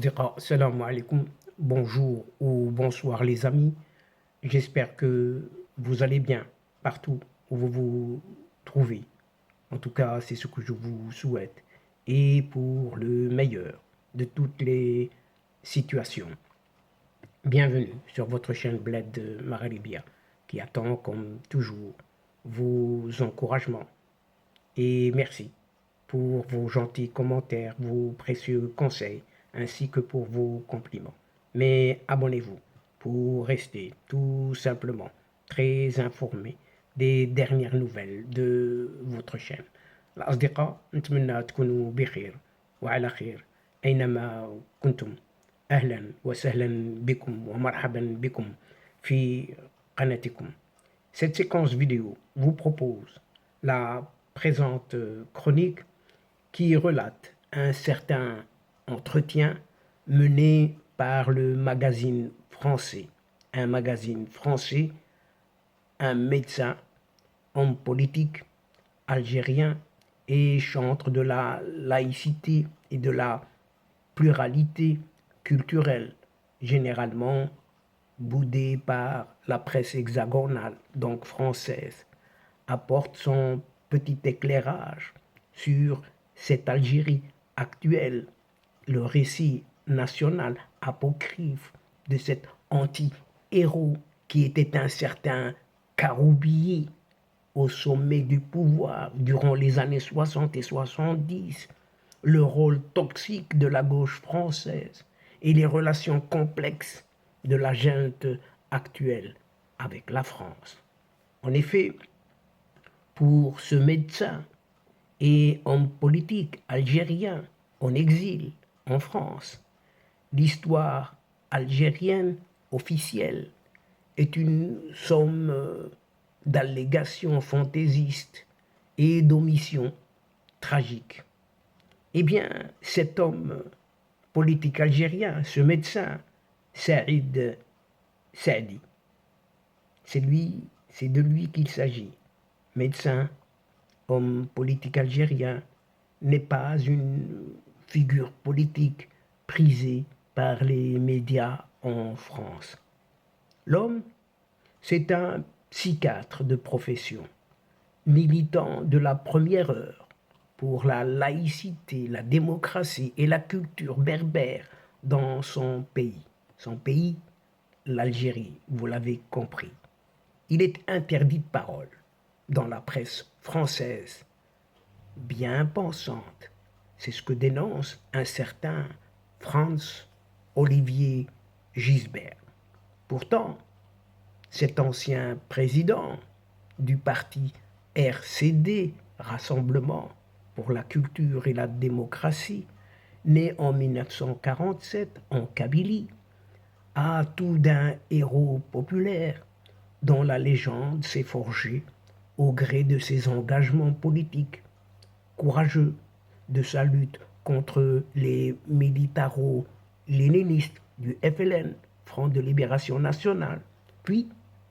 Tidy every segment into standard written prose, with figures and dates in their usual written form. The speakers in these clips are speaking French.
Asdiqa, salam alaikum, bonjour ou bonsoir les amis. J'espère que vous allez bien partout où vous vous trouvez. En tout cas, c'est ce que je vous souhaite. Et pour le meilleur de toutes les situations. Bienvenue sur votre chaîne Bled de Maralibia qui attend comme toujours vos encouragements. Et merci pour vos gentils commentaires, vos précieux conseils, ainsi que pour vos compliments. Mais abonnez-vous pour rester tout simplement très informé des dernières nouvelles de votre chaîne. الأصدقاء نتمنى تكونوا بخير وعلى خير أينما كنتم. أهلا وسهلا بكم ومرحبا بكم في قناتكم. Cette séquence vidéo vous propose la présente chronique qui relate un certain entretien mené par le magazine français. Un magazine français, un médecin, homme politique algérien et chantre de la laïcité et de la pluralité culturelle, généralement boudé par la presse hexagonale, donc française, apporte son petit éclairage sur cette Algérie actuelle, le récit national apocryphe de cet anti-héros qui était un certain Caroubier au sommet du pouvoir durant les années 60 et 70, le rôle toxique de la gauche française et les relations complexes de la junte actuelle avec la France. En effet, pour ce médecin et homme politique algérien en exil en France, l'histoire algérienne officielle est une somme d'allégations fantaisistes et d'omissions tragiques. Eh bien, cet homme politique algérien, ce médecin, Saïd Saadi, c'est de lui qu'il s'agit. Médecin, homme politique algérien, n'est pas une figure politique prisée par les médias en France. L'homme, c'est un psychiatre de profession, militant de la première heure pour la laïcité, la démocratie et la culture berbère dans son pays. Son pays, l'Algérie, vous l'avez compris. Il est interdit de parole dans la presse française bien pensante. C'est ce que dénonce un certain Franz Olivier Gisbert. Pourtant, cet ancien président du parti RCD, Rassemblement pour la culture et la démocratie, né en 1947 en Kabylie, a tout d'un héros populaire dont la légende s'est forgée au gré de ses engagements politiques, courageux de sa lutte contre les militaro-léninistes du FLN, Front de Libération Nationale, puis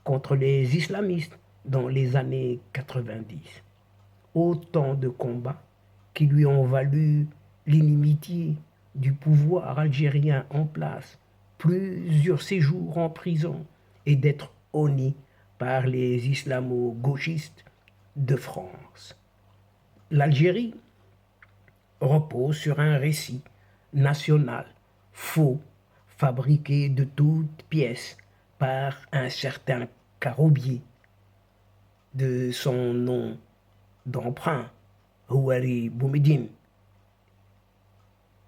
contre les islamistes dans les années 90. Autant de combats qui lui ont valu l'inimitié du pouvoir algérien en place, plusieurs séjours en prison et d'être honni par les islamo-gauchistes de France. L'Algérie repose sur un récit national faux, fabriqué de toutes pièces par un certain Caroubier, de son nom d'emprunt, Houari Boumediene,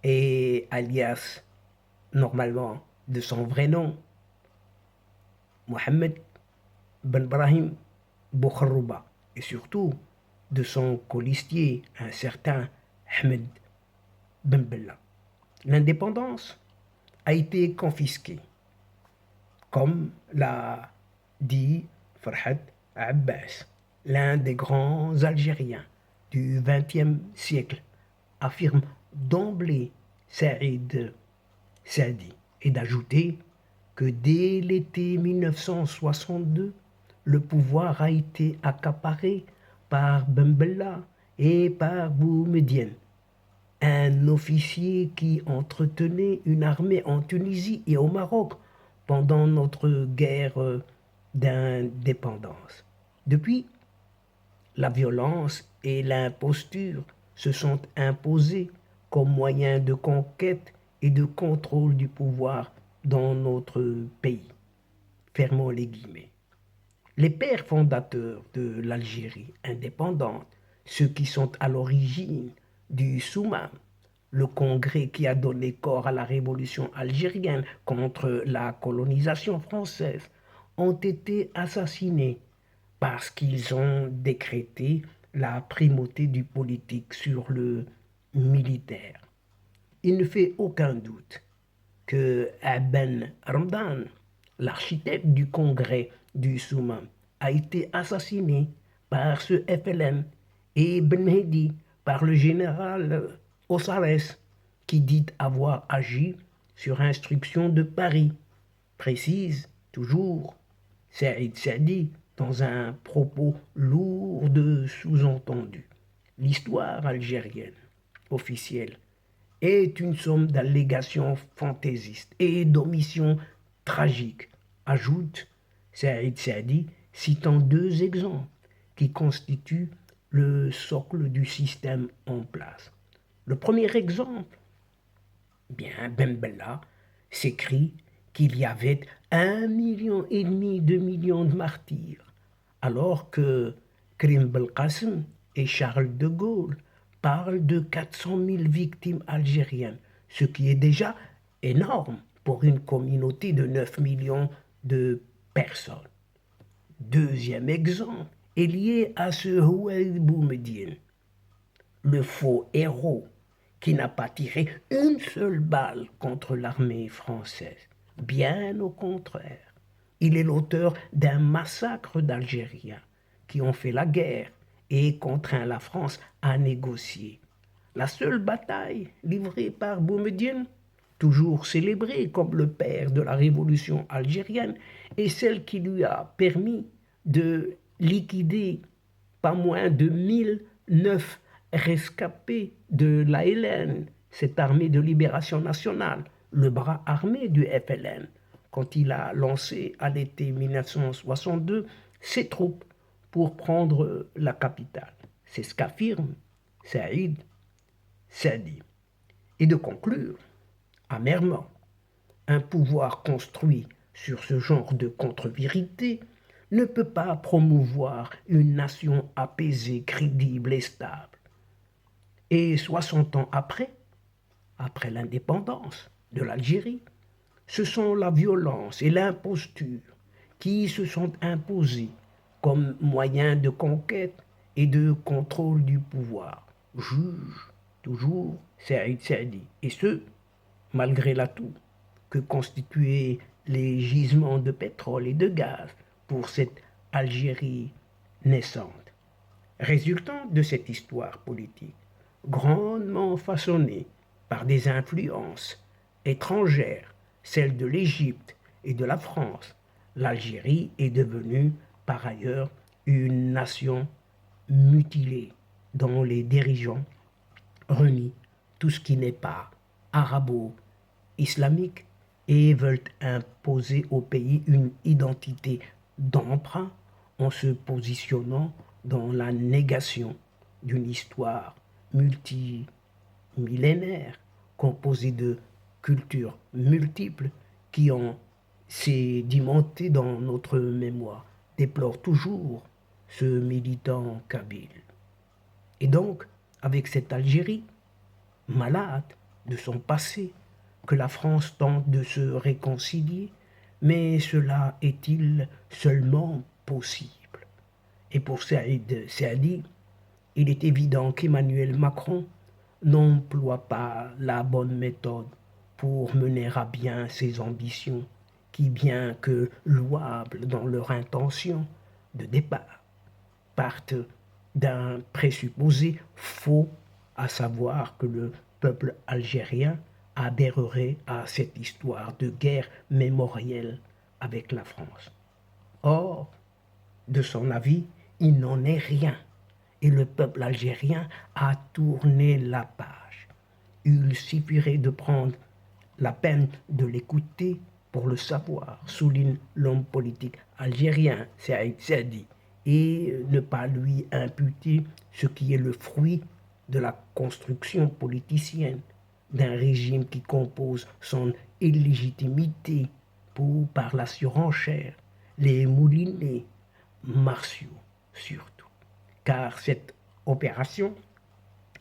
et alias, normalement, de son vrai nom, Mohamed Ben Brahim Boukharouba, et surtout de son colistier, un certain Ahmed Ben Bella. L'indépendance a été confisquée, comme l'a dit Farhat Abbas, l'un des grands Algériens du XXe siècle, affirme d'emblée Saïd Saadi, et d'ajouter que dès l'été 1962, le pouvoir a été accaparé par Ben Bella et par Boumediene, un officier qui entretenait une armée en Tunisie et au Maroc pendant notre guerre d'indépendance. Depuis, la violence et l'imposture se sont imposées comme moyen de conquête et de contrôle du pouvoir dans notre pays. Fermons les guillemets. Les pères fondateurs de l'Algérie indépendante, ceux qui sont à l'origine du Soumam, le congrès qui a donné corps à la révolution algérienne contre la colonisation française, ont été assassinés parce qu'ils ont décrété la primauté du politique sur le militaire. Il ne fait aucun doute que Ben Ramdan, l'architecte du congrès du Soumam, a été assassiné par ce FLN et Ben Mehdi par le général Ossares, qui dit avoir agi sur instruction de Paris, précise toujours Saïd Saadi dans un propos lourd de sous-entendus. L'histoire algérienne officielle est une somme d'allégations fantaisistes et d'omissions tragiques, ajoute Saïd Saadi, citant deux exemples qui constituent le socle du système en place. Le premier exemple, bien Ben Bella s'écrit qu'il y avait 1,5 million, 2 millions de martyrs, alors que Karim Belkacem et Charles de Gaulle parlent de 400 000 victimes algériennes, ce qui est déjà énorme pour une communauté de 9 millions de personnes. Deuxième exemple est lié à ce Houed Boumediene, le faux héros qui n'a pas tiré une seule balle contre l'armée française. Bien au contraire, il est l'auteur d'un massacre d'Algériens qui ont fait la guerre et contraint la France à négocier. La seule bataille livrée par Boumediene, toujours célébré comme le père de la révolution algérienne, est celle qui lui a permis de liquider pas moins de 1009 rescapés de l'ALN, cette armée de libération nationale, le bras armé du FLN, quand il a lancé à l'été 1962 ses troupes pour prendre la capitale. C'est ce qu'affirme Saïd Saadi. Et de conclure, amèrement, un pouvoir construit sur ce genre de contre-vérité ne peut pas promouvoir une nation apaisée, crédible et stable. Et 60 ans après l'indépendance de l'Algérie, ce sont la violence et l'imposture qui se sont imposées comme moyen de conquête et de contrôle du pouvoir. Juge toujours Saïd Saadi. Et ce, malgré l'atout que constituaient les gisements de pétrole et de gaz pour cette Algérie naissante. Résultant de cette histoire politique, grandement façonnée par des influences étrangères, celles de l'Égypte et de la France, l'Algérie est devenue par ailleurs une nation mutilée dont les dirigeants renient tout ce qui n'est pas arabo-islamique et veulent imposer au pays une identité d'emprunt en se positionnant dans la négation d'une histoire multimillénaire composée de cultures multiples qui ont sédimenté dans notre mémoire, déplore toujours ce militant kabyle. Et donc, avec cette Algérie, malade de son passé, que la France tente de se réconcilier, mais cela est-il seulement possible? Et pour Saïd Saadi, il est évident qu'Emmanuel Macron n'emploie pas la bonne méthode pour mener à bien ses ambitions, qui, bien que louables dans leur intention de départ, partent d'un présupposé faux, à savoir que le peuple algérien adhérerait à cette histoire de guerre mémorielle avec la France. Or, de son avis, il n'en est rien et le peuple algérien a tourné la page. Il suffirait de prendre la peine de l'écouter pour le savoir, souligne l'homme politique algérien Saïd Saadi, et ne pas lui imputer ce qui est le fruit de la construction politicienne d'un régime qui compose son illégitimité par la surenchère, les moulinets martiaux surtout. Car cette opération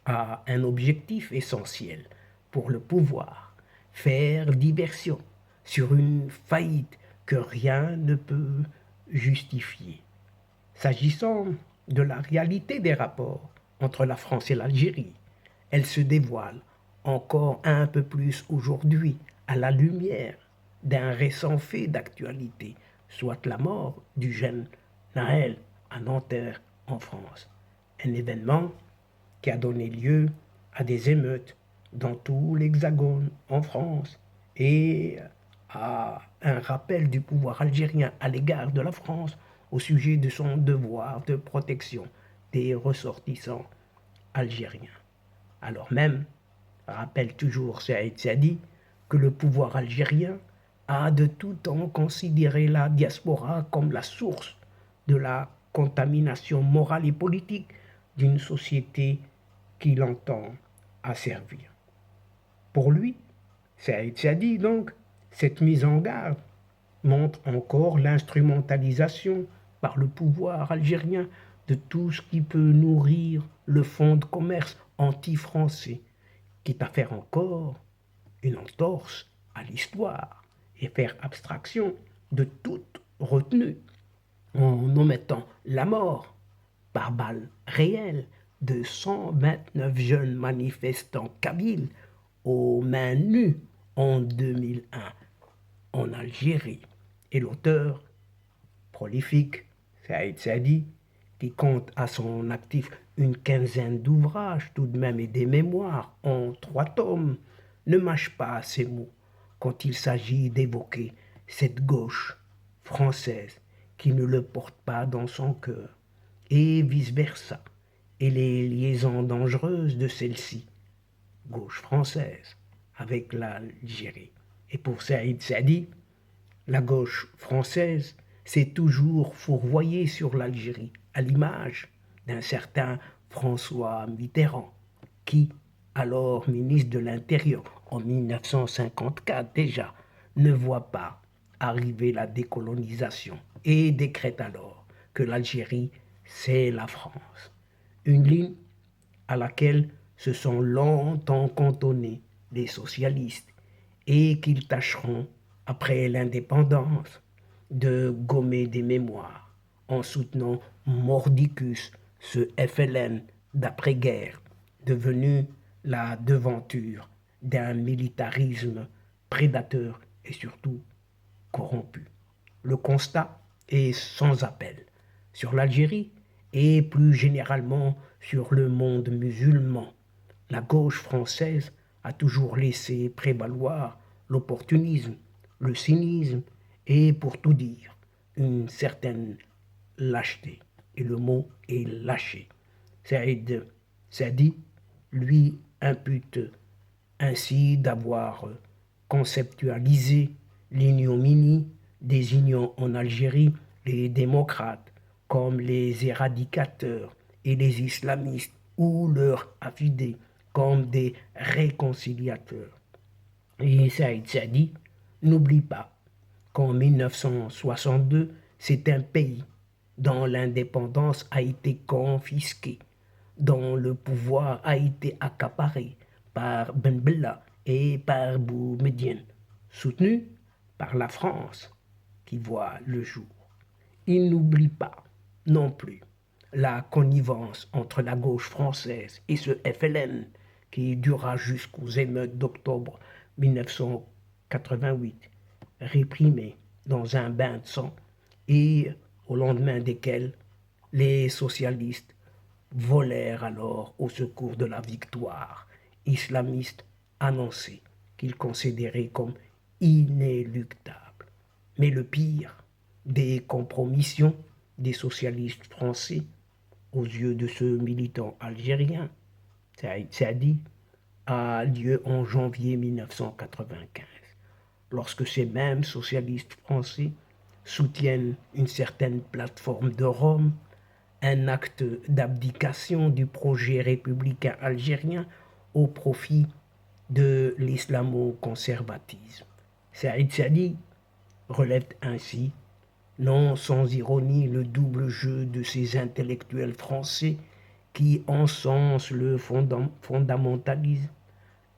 a un objectif essentiel pour le pouvoir, faire diversion sur une faillite que rien ne peut justifier. S'agissant de la réalité des rapports entre la France et l'Algérie, elle se dévoile encore un peu plus aujourd'hui à la lumière d'un récent fait d'actualité, soit la mort du jeune Naël à Nanterre en France. Un événement qui a donné lieu à des émeutes dans tout l'Hexagone en France et à un rappel du pouvoir algérien à l'égard de la France au sujet de son devoir de protection des ressortissants algériens. Alors même, rappelle toujours Saïd Saadi, que le pouvoir algérien a de tout temps considéré la diaspora comme la source de la contamination morale et politique d'une société qu'il entend asservir. Pour lui, Saïd Saadi donc, cette mise en garde montre encore l'instrumentalisation par le pouvoir algérien de tout ce qui peut nourrir le fonds de commerce anti-français, quitte à faire encore une entorse à l'histoire et faire abstraction de toute retenue en omettant la mort par balle réelle de 129 jeunes manifestants kabyles aux mains nues en 2001 en Algérie. Et l'auteur prolifique, Saïd Saadi, qui compte à son actif une quinzaine d'ouvrages tout de même et des mémoires en 3 tomes, ne mâche pas ses mots quand il s'agit d'évoquer cette gauche française qui ne le porte pas dans son cœur, et vice-versa, et les liaisons dangereuses de celle-ci, gauche française, avec l'Algérie. Et pour Saïd Saadi, la gauche française s'est toujours fourvoyée sur l'Algérie, à l'image d'un certain François Mitterrand, qui, alors ministre de l'Intérieur en 1954 déjà, ne voit pas arriver la décolonisation et décrète alors que l'Algérie, c'est la France. Une ligne à laquelle se sont longtemps cantonnés les socialistes et qu'ils tâcheront, après l'indépendance, de gommer des mémoires en soutenant mordicus ce FLN d'après-guerre, devenu la devanture d'un militarisme prédateur et surtout corrompu. Le constat est sans appel sur l'Algérie et plus généralement sur le monde musulman. La gauche française a toujours laissé prévaloir l'opportunisme, le cynisme et, pour tout dire, une certaine lâcheté. Et le mot est lâché. Saïd Saadi lui impute ainsi d'avoir conceptualisé l'ignominie, désignant en Algérie les démocrates comme les éradicateurs et les islamistes ou leurs affidés comme des réconciliateurs. Et Saïd Saadi n'oublie pas qu'en 1962, c'est un pays dont l'indépendance a été confisquée, dont le pouvoir a été accaparé par Ben Bella et par Boumedienne, soutenu par la France qui voit le jour. Il n'oublie pas non plus la connivence entre la gauche française et ce FLN qui dura jusqu'aux émeutes d'octobre 1988, réprimées dans un bain de sang et au lendemain desquelles les socialistes volèrent alors au secours de la victoire islamiste annoncée qu'ils considéraient comme inéluctable. Mais le pire des compromissions des socialistes français aux yeux de ce militant algérien, Saïd Saadi, a lieu en janvier 1995, lorsque ces mêmes socialistes français soutiennent une certaine plateforme de Rome, un acte d'abdication du projet républicain algérien au profit de l'islamo-conservatisme. Saïd Sadi relève ainsi, non sans ironie, le double jeu de ces intellectuels français qui encensent le fondamentalisme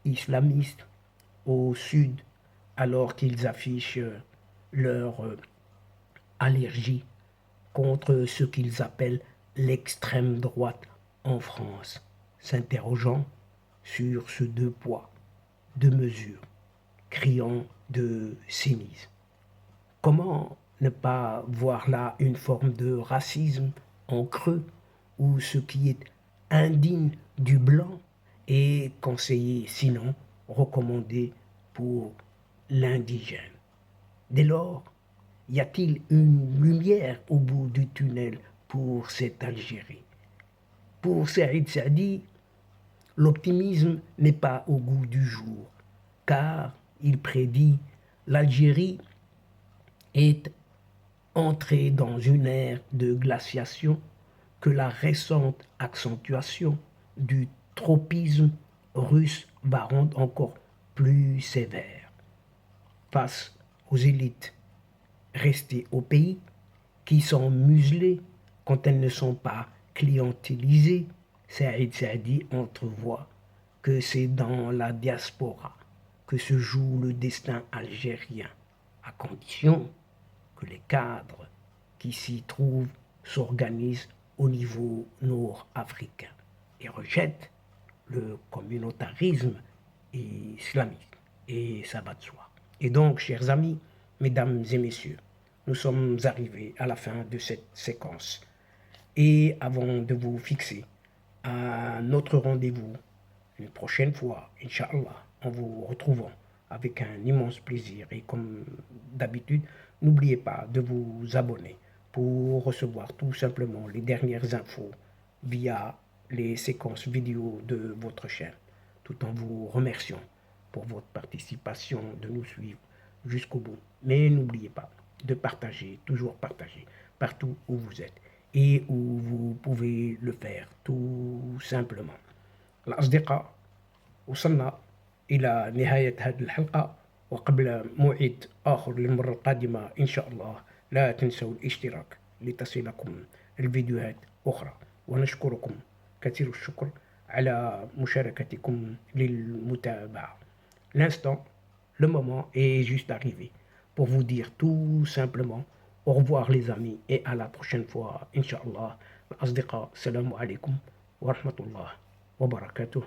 islamiste au sud alors qu'ils affichent leur allergie contre ce qu'ils appellent l'extrême droite en France, s'interrogeant sur ce deux poids, deux mesures, criant de cynisme. Comment ne pas voir là une forme de racisme en creux où ce qui est indigne du blanc est conseillé, sinon recommandé pour l'indigène? Dès lors, y a-t-il une lumière au bout du tunnel pour cette Algérie? Pour Saïd Sadi, l'optimisme n'est pas au goût du jour, car il prédit l'Algérie est entrée dans une ère de glaciation que la récente accentuation du tropisme russe va rendre encore plus sévère. Face aux élites restées au pays, qui sont muselées quand elles ne sont pas clientélisées, Saïd Saadi entrevoit que c'est dans la diaspora que se joue le destin algérien, à condition que les cadres qui s'y trouvent s'organisent au niveau nord-africain et rejettent le communautarisme islamique. Et ça va de soi. Et donc, chers amis, mesdames et messieurs, nous sommes arrivés à la fin de cette séquence. Et avant de vous fixer à notre rendez-vous une prochaine fois, Inch'Allah, en vous retrouvant avec un immense plaisir. Et comme d'habitude, n'oubliez pas de vous abonner pour recevoir tout simplement les dernières infos via les séquences vidéo de votre chaîne, tout en vous remerciant pour votre participation, de nous suivre jusqu'au bout. Mais n'oubliez pas de partager, toujours partager, partout où vous êtes et où vous pouvez le faire, tout simplement. الأصدقاء، وصلنا إلى نهاية هذه الحلقة، وقبل موعد آخر للمرة القادمة إن شاء الله لا تنسوا الاشتراك لتصلكم الفيديوهات أخرى، ونشكركم كثير الشكر على مشاركتكم للمتابعة. L'instant, le moment est juste arrivé pour vous dire tout simplement au revoir les amis et à la prochaine fois, Inch'Allah. الأصدقاء، السلام عليكم ورحمة الله وبركاته.